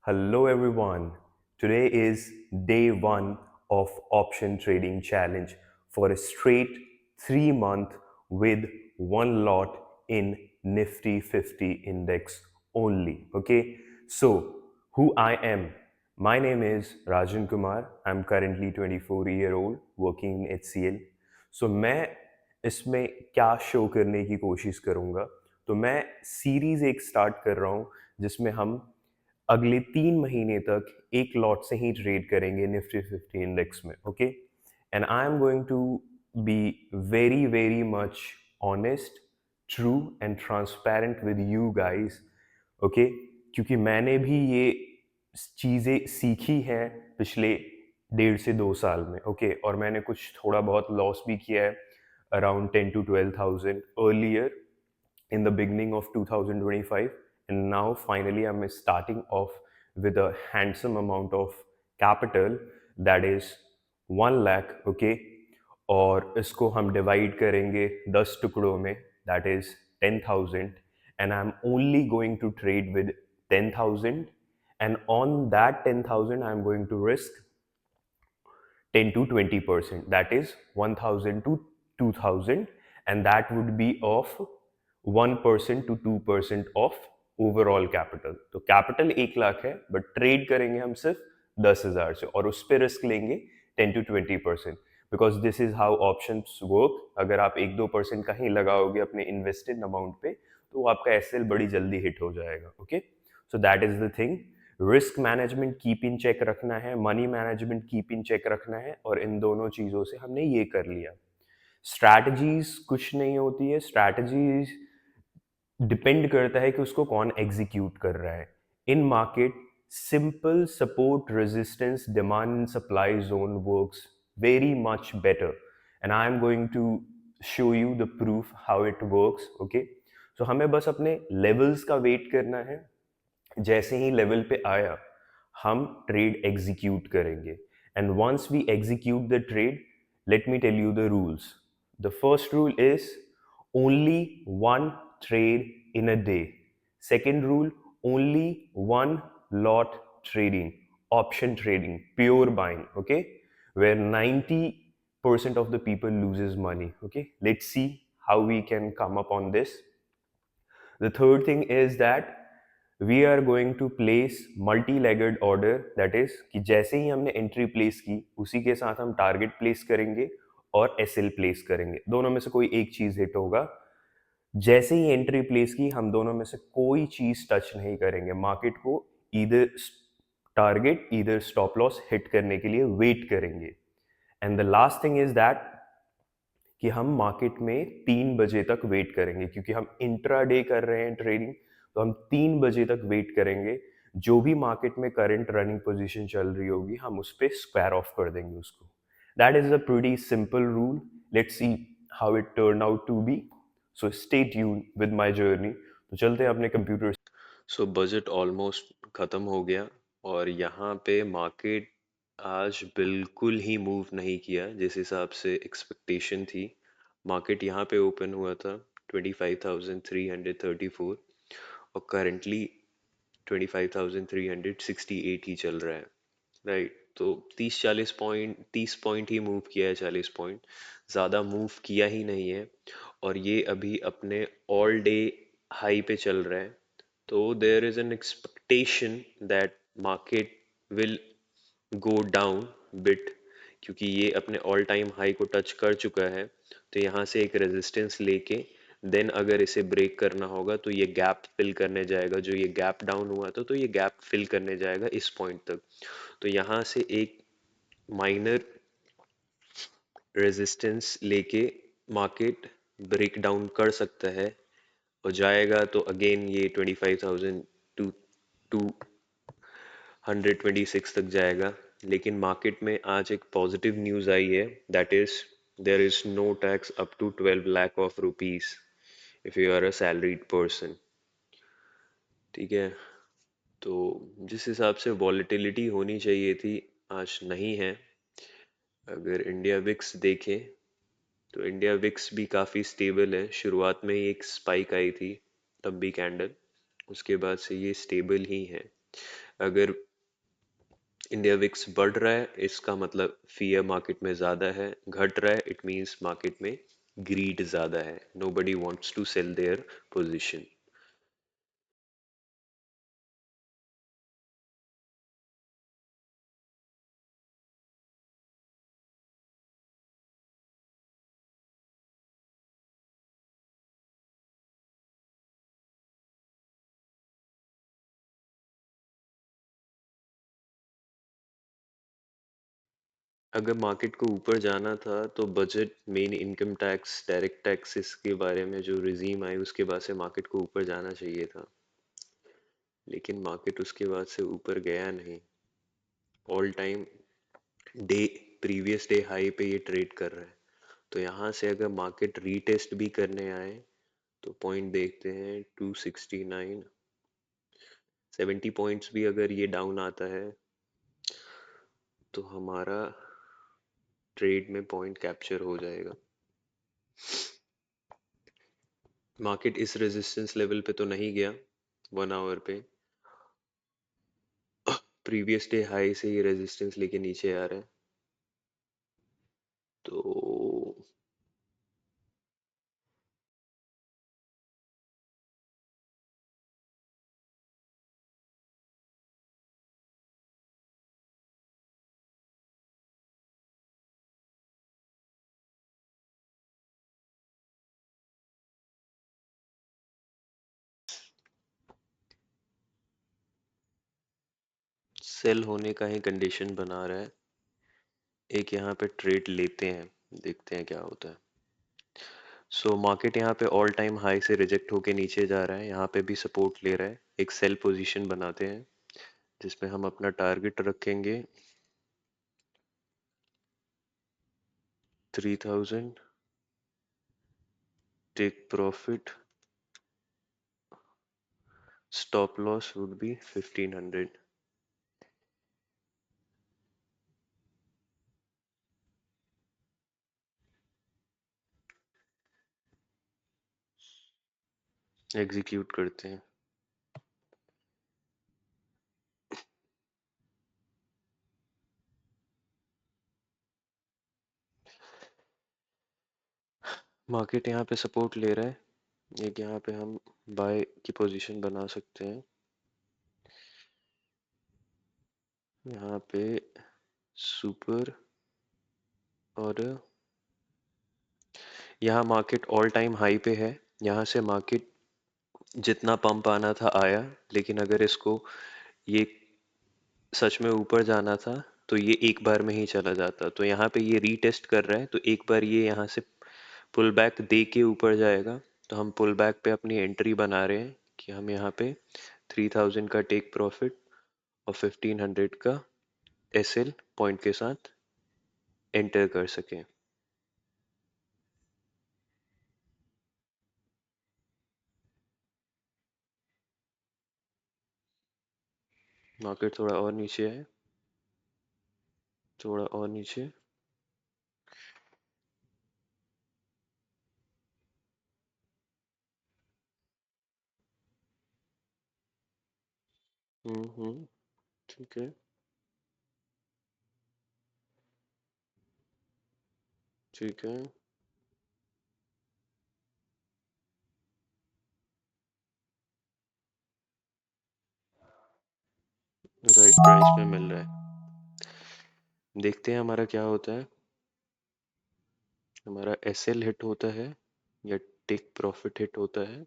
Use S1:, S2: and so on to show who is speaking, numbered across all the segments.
S1: Hello everyone. Today is day 1 of option trading challenge for a straight 3 month with one lot in Nifty 50 index only. Okay? So, who I am? My name is Rajan Kumar. I'm currently 24-year-old working in HCL. So मैं इसमें क्या show करने की कोशिश करूँगा? तो मैं series एक स्टार्ट कर रहा हूँ जिसमें हम अगले 3 महीने तक एक लॉट से ही ट्रेड करेंगे निफ्टी 50 इंडेक्स में. Okay, and I am going to be very very much honest, true and transparent with you guys. Okay, क्योंकि मैंने भी ये चीज़ें सीखी हैं पिछले 1.5 से 2 साल में. ओके, और मैंने कुछ थोड़ा बहुत लॉस भी किया है, around 10 to 12,000 earlier in the beginning of 2025, and now finally I'm starting off with a handsome amount of capital, that is 1 lakh. Okay, और इसको हम डिवाइड करेंगे 10 टुकड़ों में, that is 10,000, and I'm only going to trade with 10,000, and on that 10,000 I'm going to risk 10 to 20%, that is 1,000 to 2,000, and that would be of 1% to 2% of overall capital. तो capital 1 lakh है, but trade करेंगे हम सिर्फ 10,000 से, और उस पर risk लेंगे 10 to 20%, because this is how options work. अगर आप 1-2% का ही लगाओगे अपने इन्वेस्टेड अमाउंट पे, तो आपका एसएल बड़ी जल्दी हिट हो जाएगा. Okay, so that is the thing. Risk management keep in check रखना है, money management keep in check रखना है, और इन दोनों चीज़ों से हमने ये कर लिया. स्ट्रैटेजीज कुछ नहीं होती है. स्ट्रैटेजीज डिपेंड करता है कि उसको कौन एग्जीक्यूट कर रहा है. In market, simple support resistance demand and supply zone works very much better, and I am going to show you the proof how it works. Okay, so हमें बस अपने लेवल्स का वेट करना है. जैसे ही लेवल पे आया, हम ट्रेड एग्जीक्यूट करेंगे. And once we execute the trade, let me tell you the rules. The first rule is only one trade in a day. Second rule, only one lot trading, option trading, pure buying. Okay, where 90% of the people loses money. Okay, let's see how we can come up on this. The third thing is that we are going to place multi-legged order, that is कि जैसे ही हमने entry place की, उसी के साथ हम target place करेंगे और एसएल प्लेस करेंगे. दोनों में से कोई एक चीज हिट होगा. जैसे ही एंट्री प्लेस की, हम दोनों में से कोई चीज टच नहीं करेंगे. मार्केट को इधर टारगेट इधर स्टॉप लॉस हिट करने के लिए वेट करेंगे. And the last thing is that कि हम मार्केट में 3 बजे तक वेट करेंगे, क्योंकि हम इंट्राडे कर रहे हैं ट्रेडिंग. तो हम 3 बजे तक वेट करेंगे. जो भी मार्केट में करंट रनिंग पोजीशन चल रही होगी, हम उस पर स्क्वायर ऑफ कर देंगे उसको. That is a pretty simple rule. Let's see how it turn out to be. So stay tune with my journey. तो चलते हैं अपने कंप्यूटर.
S2: सो बजट ऑलमोस्ट ख़त्म हो गया और यहाँ पे मार्केट आज बिल्कुल ही मूव नहीं किया जिस हिसाब से एक्सपेक्टेशन थी. मार्केट यहाँ पे ओपन हुआ था 25,334 और करंटली 25,368 ही चल रहा है. राइट, तो 30 पॉइंट ही मूव किया है. 40 पॉइंट ज़्यादा मूव किया ही नहीं है और ये अभी अपने ऑल डे हाई पे चल रहा है. तो there is an expectation that market will go down bit, क्योंकि ये अपने ऑल टाइम हाई को टच कर चुका है. तो यहाँ से एक रेजिस्टेंस लेके देन अगर इसे ब्रेक करना होगा तो ये गैप फिल करने जाएगा. जो ये गैप डाउन हुआ था तो ये गैप फिल करने जाएगा इस पॉइंट तक. तो यहाँ से एक माइनर रेजिस्टेंस लेके मार्केट ब्रेक डाउन कर सकता है और जाएगा तो अगेन ये 25,000 टू 226 तक जाएगा. लेकिन मार्केट में आज एक पॉजिटिव न्यूज़ आई है, that is there is no tax up to 12 lakh of rupees if you are a salaried person. ठीक है, तो जिस हिसाब से वॉलेटिलिटी होनी चाहिए थी आज नहीं है. अगर इंडिया विक्स देखें तो इंडिया विक्स भी काफ़ी स्टेबल है. शुरुआत में ही एक स्पाइक आई थी, तब भी कैंडल, उसके बाद से ये स्टेबल ही है. अगर इंडिया विक्स बढ़ रहा है इसका मतलब फियर मार्केट में ज़्यादा है, घट रहा है इट मीन्स मार्केट में ग्रीड ज़्यादा है, nobody wants to sell their position. अगर मार्केट को ऊपर जाना था तो budget, main income tax, direct taxes के बारे में जो रिजीम आई उसके बाद से मार्केट को ऊपर जाना चाहिए था, लेकिन मार्केट उसके बाद से ऊपर गया नहीं। All time day, previous day high पे ये ट्रेड कर रहा है। तो यहाँ से अगर मार्केट रीटेस्ट भी करने आए तो पॉइंट देखते हैं 269, 70 पॉइंट्स भी अगर ये डाउन आता है तो हमारा ट्रेड में पॉइंट कैप्चर हो जाएगा। मार्केट इस रेजिस्टेंस लेवल पे तो नहीं गया 1 आवर पे, प्रीवियस डे हाई से ये रेजिस्टेंस लेके नीचे आ रहा है। तो सेल होने का ही कंडीशन बना रहा है। एक यहाँ पे ट्रेड लेते हैं, देखते हैं क्या होता है। सो मार्केट यहाँ पे ऑल टाइम हाई से रिजेक्ट होके नीचे जा रहा है, यहाँ पे भी सपोर्ट ले रहा है। एक सेल पोजीशन बनाते हैं जिसमें हम अपना टारगेट रखेंगे 3000, take profit, stop loss would be 1500। Execute करते हैं। मार्केट यहाँ पे सपोर्ट ले रहा है, एक यहाँ पे हम बाय की पोजीशन बना सकते हैं। यहाँ पे सुपर, और यहाँ मार्केट ऑल टाइम हाई पे है, यहाँ से मार्केट जितना पंप आना था आया, लेकिन अगर इसको ये सच में ऊपर जाना था तो ये एक बार में ही चला जाता। तो यहाँ पे ये रीटेस्ट कर रहा है, तो एक बार ये यहाँ से पुल बैक दे के ऊपर जाएगा। तो हम पुल बैक पे अपनी एंट्री बना रहे हैं कि हम यहाँ पे 3000 का टेक प्रॉफिट और 1500 का एसएल पॉइंट के साथ एंटर कर सकें। मार्केट थोड़ा और नीचे है, थोड़ा और नीचे। ठीक है, ठीक है। राइट प्राइस में मिल रहा है, देखते हैं हमारा क्या होता है। हमारा एसएल हिट होता है या टेक प्रॉफिट हिट होता है।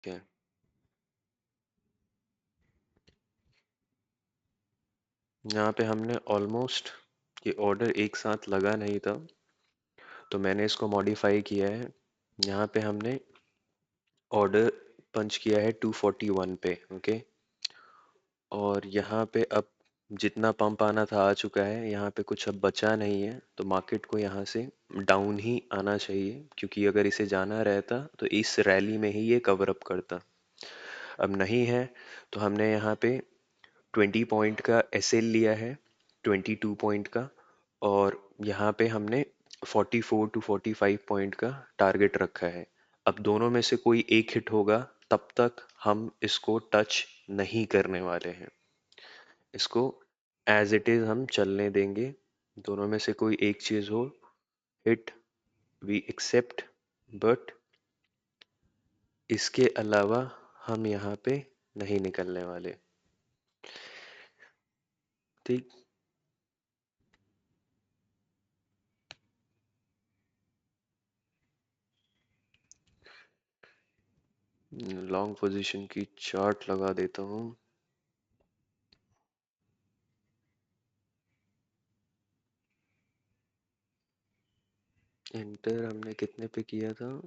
S2: क्या यहाँ पे हमने ऑलमोस्ट ये ऑर्डर एक साथ लगा नहीं था, तो मैंने इसको मॉडिफाई किया है। यहाँ पे हमने ऑर्डर पंच किया है 241 पे, ओके। और यहाँ पे अब जितना पंप आना था आ चुका है, यहाँ पे कुछ अब बचा नहीं है, तो मार्केट को यहाँ से डाउन ही आना चाहिए, क्योंकि अगर इसे जाना रहता तो इस रैली में ही ये कवर अप करता। अब नहीं है, तो हमने यहाँ पे 20 पॉइंट का एसएल लिया है, 22 पॉइंट का। और यहाँ पे हमने 44 टू 45 पॉइंट का टारगेट रखा है। अब दोनों में से कोई एक हिट होगा, तब तक हम इसको टच नहीं करने वाले हैं। इसको एज इट इज हम चलने देंगे। दोनों में से कोई एक चीज हो हिट, वी एक्सेप्ट, बट इसके अलावा हम यहाँ पे नहीं निकलने वाले। ठीक। लॉन्ग पोजीशन की चार्ट लगा देता हूँ। एंटर हमने कितने पे किया था?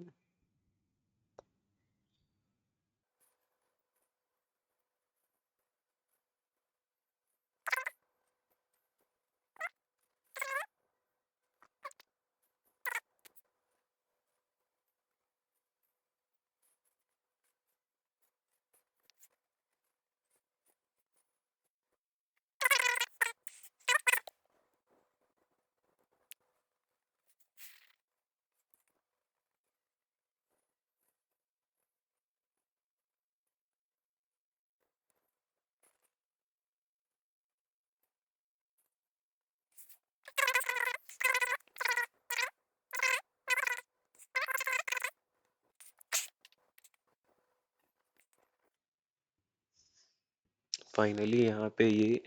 S2: फाइनली यहाँ पे ये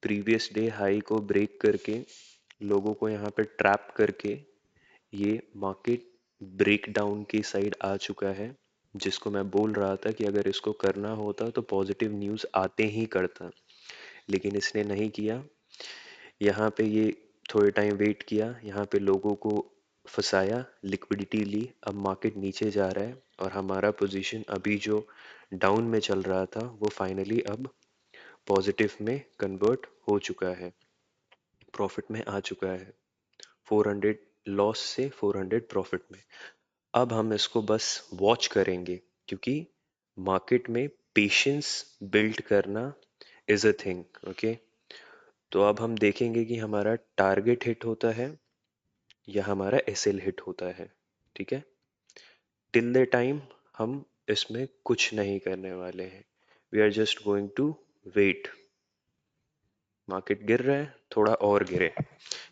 S2: प्रीवियस डे हाई को ब्रेक करके, लोगों को यहाँ पे ट्रैप करके, ये मार्केट ब्रेक डाउन की साइड आ चुका है। जिसको मैं बोल रहा था कि अगर इसको करना होता तो पॉजिटिव न्यूज़ आते ही करता, लेकिन इसने नहीं किया। यहाँ पे ये थोड़े टाइम वेट किया, यहाँ पे लोगों को फंसाया, लिक्विडिटी ली। अब मार्केट नीचे जा रहा है और हमारा पोजीशन अभी जो डाउन में चल रहा था वो फाइनली अब पॉजिटिव में कन्वर्ट हो चुका है, प्रॉफिट में आ चुका है। 400 लॉस से 400 प्रॉफिट में। अब हम इसको बस वॉच करेंगे, क्योंकि मार्केट में पेशेंस बिल्ड करना इज अ थिंग, ओके। तो अब हम देखेंगे कि हमारा टारगेट हिट होता है या हमारा एसएल हिट होता है। ठीक है। टिल द टाइम हम इसमें कुछ नहीं करने वाले हैं। We are just going to wait. Market गिर रहा है, थोड़ा और गिरे,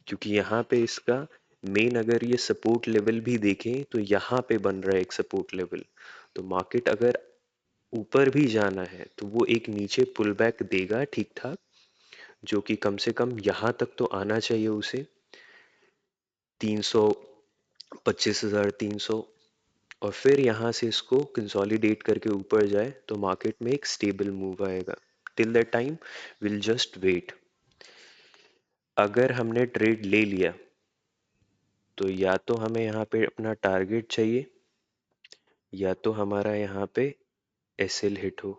S2: क्योंकि यहाँ पे इसका मेन, अगर ये सपोर्ट लेवल भी देखें तो यहाँ पे बन रहा है एक सपोर्ट लेवल। तो मार्केट अगर ऊपर भी जाना है तो वो एक नीचे पुल बैक देगा ठीक ठाक, जो कि कम से कम यहाँ तक तो आना चाहिए उसे, 300, 25,300। और फिर यहाँ से इसको कंसोलिडेट करके ऊपर जाए तो मार्केट में एक स्टेबल मूव आएगा। Till that time will just wait. अगर हमने ट्रेड ले लिया तो या तो हमें यहाँ पे अपना टारगेट चाहिए, या तो हमारा यहाँ पे एसएल हिट हो।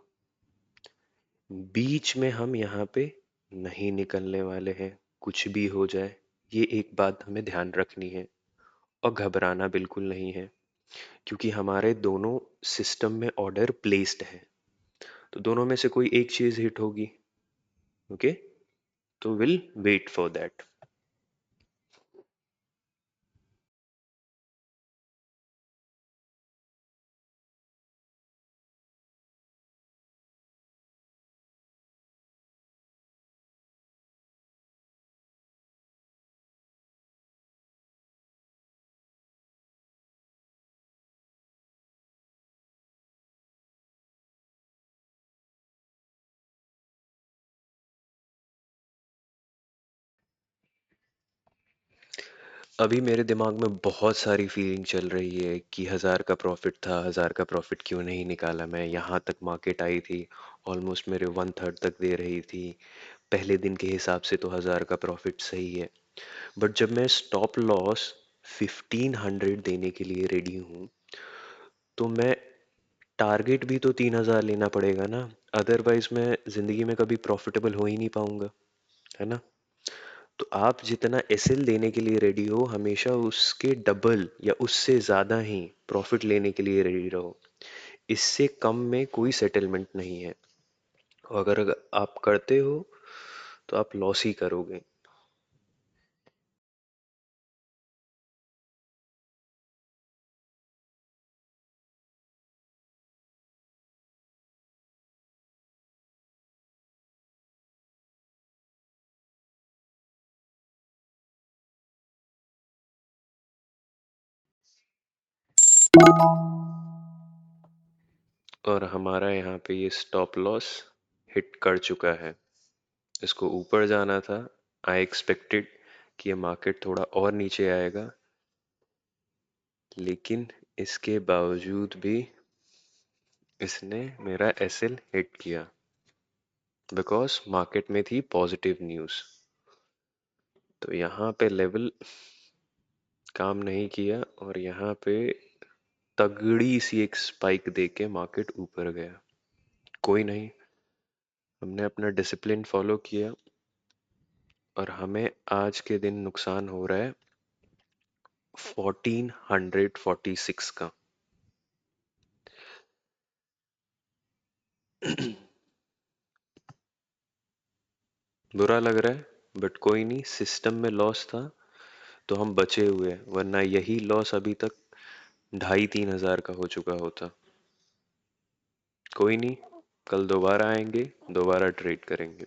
S2: बीच में हम यहाँ पे नहीं निकलने वाले हैं, कुछ भी हो जाए। ये एक बात हमें ध्यान रखनी है, और घबराना बिल्कुल नहीं है, क्योंकि हमारे दोनों सिस्टम में ऑर्डर प्लेस्ड है। तो दोनों में से कोई एक चीज हिट होगी, ओके। तो विल वेट फॉर दैट। अभी मेरे दिमाग में बहुत सारी फीलिंग चल रही है कि 1000 का प्रॉफिट था, 1000 का प्रॉफिट क्यों नहीं निकाला मैं। यहाँ तक मार्केट आई थी, ऑलमोस्ट मेरे वन थर्ड तक दे रही थी। पहले दिन के हिसाब से तो 1000 का प्रॉफिट सही है, बट जब मैं स्टॉप लॉस 1500 देने के लिए रेडी हूँ, तो मैं टारगेट भी तो 3000 लेना पड़ेगा ना, अदरवाइज मैं जिंदगी में कभी प्रॉफिटेबल हो ही नहीं पाऊंगा, है ना। तो आप जितना एसएल देने के लिए रेडी हो, हमेशा उसके डबल या उससे ज़्यादा ही प्रॉफिट लेने के लिए रेडी रहो। इससे कम में कोई सेटलमेंट नहीं है, और अगर आप करते हो तो आप लॉस ही करोगे। और हमारा यहाँ पे ये स्टॉप लॉस हिट कर चुका है। इसको ऊपर जाना था, आई एक्सपेक्टेड कि ये मार्केट थोड़ा और नीचे आएगा, लेकिन इसके बावजूद भी इसने मेरा एसएल हिट किया, बिकॉज मार्केट में थी पॉजिटिव न्यूज़। तो यहाँ पे लेवल काम नहीं किया, और यहाँ पे तगड़ी सी एक स्पाइक देके मार्केट ऊपर गया। कोई नहीं, हमने अपना डिसिप्लिन फॉलो किया, और हमें आज के दिन नुकसान हो रहा है 1446 का। बुरा लग रहा है, बट कोई नहीं, सिस्टम में लॉस था तो हम बचे हुए हैं, वरना यही लॉस अभी तक 2500-3000 का हो चुका होता। कोई नहीं, कल दोबारा आएंगे, दोबारा ट्रेड करेंगे।